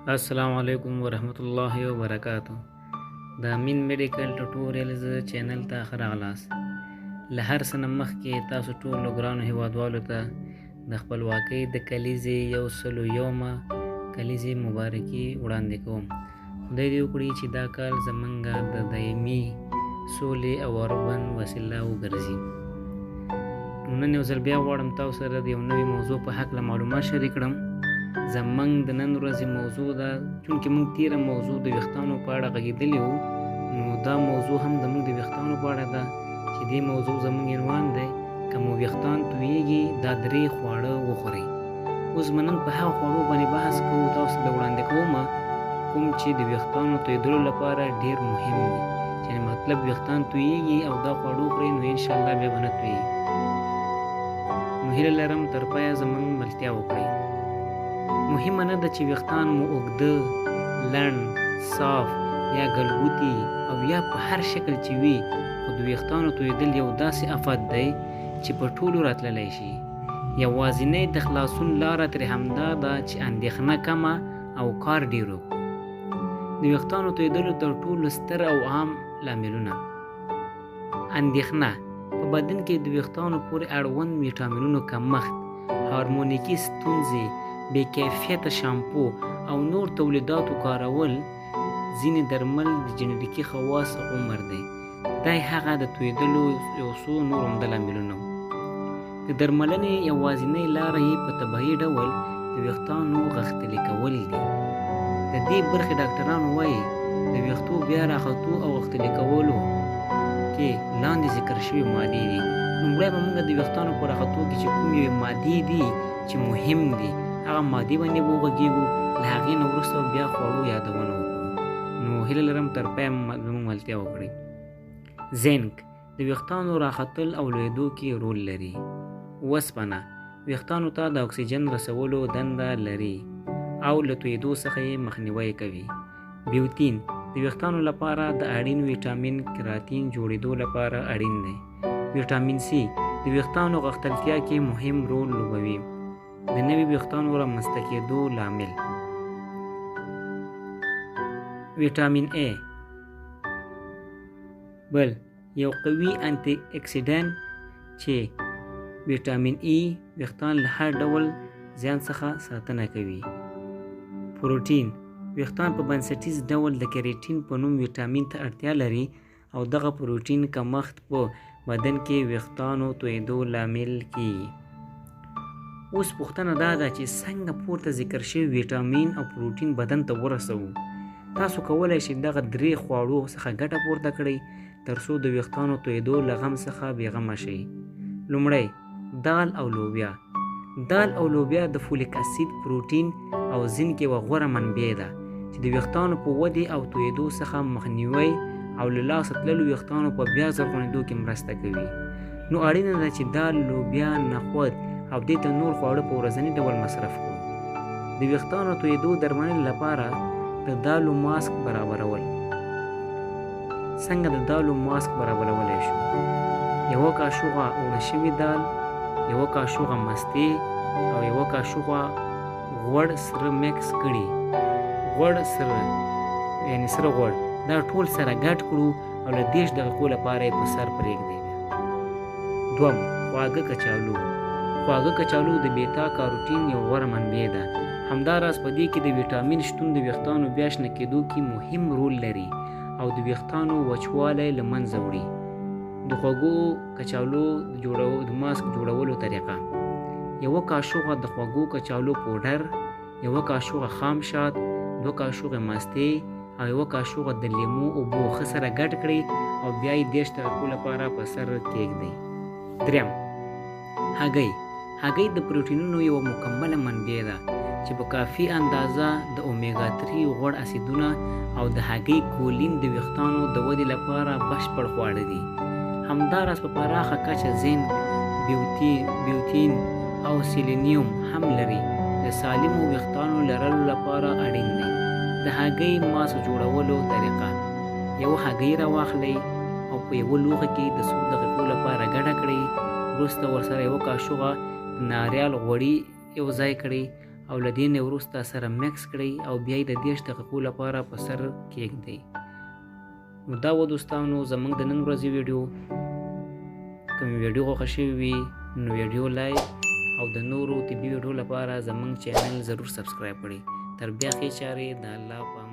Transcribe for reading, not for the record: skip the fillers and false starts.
السلام علیکم ورحمت الله وبرکاتہ. د امین میډیکل ټوټوریالز چینل ته ښه راغلاست. له هر څه نه مخکې تاسو ټولو ګرانو هیوادوالو ته د خپلواکۍ د کلیزې 101مه کلیزې مبارکي وړاندې کوم. خدای دې وکړي چې دا کال زمونږ د دایمي سولې او اربن وسیله وګرځي. نن یو ځل بیا غواړم تاسو سره د یو نوي موضوع په هکله معلومات شریک کړم. زمونږ د نن ورځې موضوع ده، چونکې موږ تیره موضوع د ویښتانو په اړه غږېدلې وو، نو دا موضوع هم زموږ د ویښتانو په اړه ده چې دې موضوع زموږ عنوان دی که مو ویښتان تویېږي دا 3 خواړه وخورئ. اوس به نن په هغه خوړو باندې بحث کوو تاسو ته وړاندې کومه کوم چې د ویښتانو تویېدلو لپاره ډېر مهم دي، چې مطلب ویښتان تویېږي او دا خواړه وخورئ نو انشاءالله بیا به نه تویېږي. نو هیله لرم تر پایه زموږ ملتیا وکړئ. مهمه نه ده چې ویښتان مو اوږده، لنډ، صاف یا ګلګوتي او یا په هر شکل چې وي، خو د ویښتانو تویېدل یو داسې افت دی چې په ټولو راتللی شي. یوازینی د خلاصون لاره ترې همدا ده چې اندېښنه کمه او کار ډېر وکړو. د ویښتانو تویېدلو تر ټولو ستر او عام لاملونه: اندېښنه، په بدن کې د ویښتانو پورې اړوند ویټامینونو کمښت، هارمونیکي ستونزې، بې کیفیته شامپو او نور تولیداتو کارول، ځینې درمل د جنریکي خواص عمر دی. دا هغه د تویېدلو یو څو نور عمده لاملونه وو. د درملنې یوازینۍ لاره یې په طبیعي ډول د ویښتانو غښتلي کول دي. د دې برخې ډاکټران وایي د ویښتو بیا راختو او غښتلي کولو کې لاندې ذکر شوي مادې دي. لومړی به موږ د ویښتانو په راختو کې چې کوم یوې مادې دي چې مهم دي هغه مادې باندې به وغږېږو، له هغې نه وروسته بیا خوړو یادونه وکړو. نو هیله لرم تر پایه زموږ ملتیا وکړئ. زینک د ویښتانو راختل او لویېدو کې رول لري. وسپنه ویښتانو ته د اکسیجن رسولو دنده لري او له تویېدو څخه یې مخنیوی کوي. بیوتین د ویښتانو لپاره د اړین ویټامین کراتین جوړېدو لپاره اړین دی. ویټامین سی د ویښتانو غښتلتیا کې مهم رول لوبوي، د نوي ویښتانو رامنځته کېدو لامل. ویټامین ای بل یو قوي انټي اکسیډنټ چې ویټامین ای ویښتان له هر ډول زیان څخه ساتنه کوي. پروټین ویښتان په بنسټیز ډول د کیریټین په نوم ویټامین ته اړتیا لري او دغه پروټین کمښت په بدن کې ویښتانو تویېدو لامل کیږي. اوس پوښتنه دا ده چې څنګه پورته ذکر شوي ویټامین او پروټین بدن ته ورسوو. تاسو کولی شئ دغه 3 خواړو څخه ګټه پورته کړئ تر څو د ویښتانو تویېدو له غم څخه بېغمه شئ. لومړی دال او لوبیا. دال او لوبیا د فولیک اسید، پروټین او زینک یوه غوره منبع ده چې د ویښتانو په ودې او تویېدو څخه مخنیوی او له لاسه تللو ویښتانو په بیا زرغونېدو کې مرسته کوي. نو اړینه ده چې دال، لوبیا، نخود او دې ته نور خواړه په ورځني ډول مصرف کړو. د ویښتانو تویېدو درملنې لپاره د دالو ماسک برابرول. څنګه د دالو ماسک برابرولی شو؟ 1 کاشوغه اوړه شوي دال، 1 کاشوغه مستې او 1 کاشوغه غوړ سره میکس کړي. غوړ سره یعنې سره غوړ دا ټول سره ګډ کړو او له 30 دقیقو لپاره یې په سر پرېږدئ. دوم خواږه کچالو. خواږه کچالو د بیتا کاروټین یو غوره منبع ده. همداراز په دې کې د ویټامین شتون د ویښتانو بیا شنه کېدو کې مهم رول لري او د ویښتانو وچوالی له منځه وړي. د خوږو کچالو د ماسک جوړولو طریقه: 1 کاشوغه د خوږو کچالو پوډر، 1 کاشوغه خام شات، 2 کاشوغه مستې او 1 کاشوغه د لیمو اوبو ښه سره ګډ کړئ او بیا یې 30 دقیقو لپاره په سر کېږدئ. دریم هګۍ. هګۍ د پروټینونو یوه مکمله منبع ده چې په کافي اندازه د اومیګا 3 غوړ اسیدونه او د هګۍ کولین د ویښتانو د ودې لپاره بشپړ خواړه دي. همداراز په پراخه کچه زینک، بیوتین او سیلینیوم هم لري. د سالمو ویښتانو لرلو لپاره اړین دی. د هګۍ ماسک جوړولو طریقه: یو هګۍ راواخلئ او په یوه لوښه کې د 100 دقیقو لپاره ګډه کړئ. وروسته ورسره 1 کاشوغه ناریال غوړي یو ځای کړئ او له دې نه وروسته سره مکس کړئ او بیا یې د 30 دقیقو لپاره په سر کېږدئ. نو دا و دوستانو زموږ د نن ورځې ویډیو. که مې ویډیو خوښه شوې وي نو ویډیو لایک او د نورو طبي ویډیو لپاره زموږ چینل ضرور سبسکرایب کړئ. تر بیا ښې چارې د الله په